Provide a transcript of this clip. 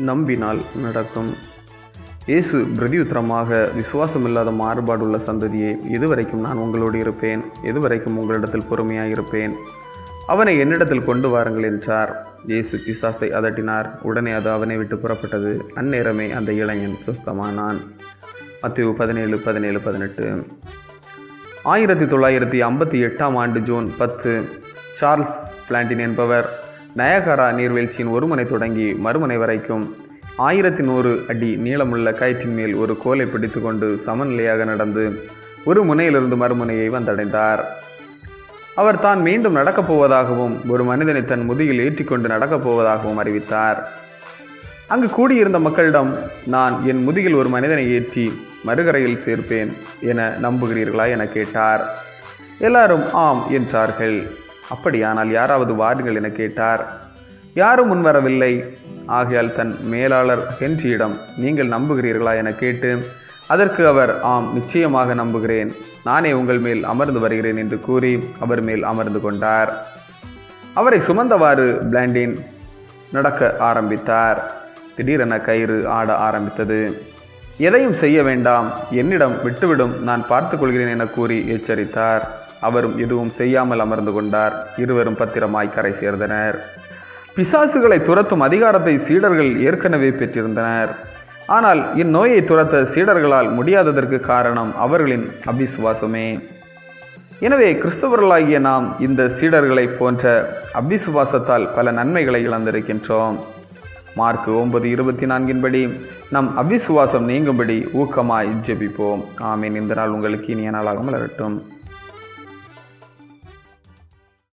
நம்பினால் நடக்கும். இயேசு பிரதியுத்தரமாக, விசுவாசமில்லாத மாறுபாடுள்ள சந்ததியே, எதுவரைக்கும் நான் உங்களோடு இருப்பேன்? எதுவரைக்கும் உங்களிடத்தில் பொறுமையாயிருப்பேன்? அவனை என்னிடத்தில் கொண்டு வாருங்கள் என்றார். இயேசு பிசாசை அதட்டினார். உடனே அது அவனை விட்டு புறப்பட்டது. அந்நேரமே அந்த இளைஞன் சுஸ்தமானான். மத்தேயு 17:17-18. 1958 ஆண்டு ஜூன் 10, சார்ல்ஸ் பிளாண்டின் என்பவர் நயாகரா நீர்வீழ்ச்சியின் ஒரு முனை தொடங்கி மறுமுனை வரைக்கும் 1100 அடி நீளமுள்ள கயிற்றின் மேல் ஒரு கோலை பிடித்து கொண்டு சமநிலையாக நடந்து ஒரு முனையிலிருந்து மறுமுனையை வந்தடைந்தார். அவர் தான் மீண்டும் நடக்கப் போவதாகவும் ஒரு மனிதனை தன் முதுகில் ஏற்றிக்கொண்டு நடக்கப் போவதாகவும் அறிவித்தார். அங்கு கூடியிருந்த மக்களிடம், நான் என் முதுகில் ஒரு மனிதனை ஏற்றி மறுகரையில் சேர்ப்பேன் என நம்புகிறீர்களா என கேட்டார். எல்லாரும் ஆம் என்றார்கள். அப்படியானால் யாராவது வாருங்கள் என கேட்டார். யாரும் முன்வரவில்லை. ஆகையால் தன் மேலாளர் ஹென்ரியிடம், நீங்கள் நம்புகிறீர்களா என கேட்டு, அதற்கு அவர், ஆம், நிச்சயமாக நம்புகிறேன், நானே உங்கள் மேல் அமர்ந்து வருகிறேன் என்று கூறி அவர் மேல் அமர்ந்து கொண்டார். அவரை சுமந்தவாறு பிளாண்டின் நடக்க ஆரம்பித்தார். திடீரென கயிறு ஆட ஆரம்பித்தது. எதையும் செய்ய வேண்டாம், என்னிடம் விட்டுவிடும், நான் பார்த்து கொள்கிறேன் என கூறி எச்சரித்தார். அவரும் எதுவும் செய்யாமல் அமர்ந்து கொண்டார். இருவரும் பத்திரமாய் கரை சேர்ந்தனர். பிசாசுகளை துரத்தும் அதிகாரத்தை சீடர்கள் ஏற்கனவே பெற்றிருந்தனர். ஆனால் இந்நோயை துரத்த சீடர்களால் முடியாததற்கு காரணம் அவர்களின் அவிசுவாசமே. எனவே கிறிஸ்தவர்களாகிய நாம் இந்த சீடர்களை போன்ற அவிசுவாசத்தால் பல நன்மைகளை இழந்திருக்கின்றோம். மார்க் 9:24 நம் அவிசுவாசம் நீங்கும்படி ஊக்கமாய் ஜெபிப்போம். ஆமீன். இந்த நாள் உங்களுக்கு இனிய நாளாக மலரட்டும்.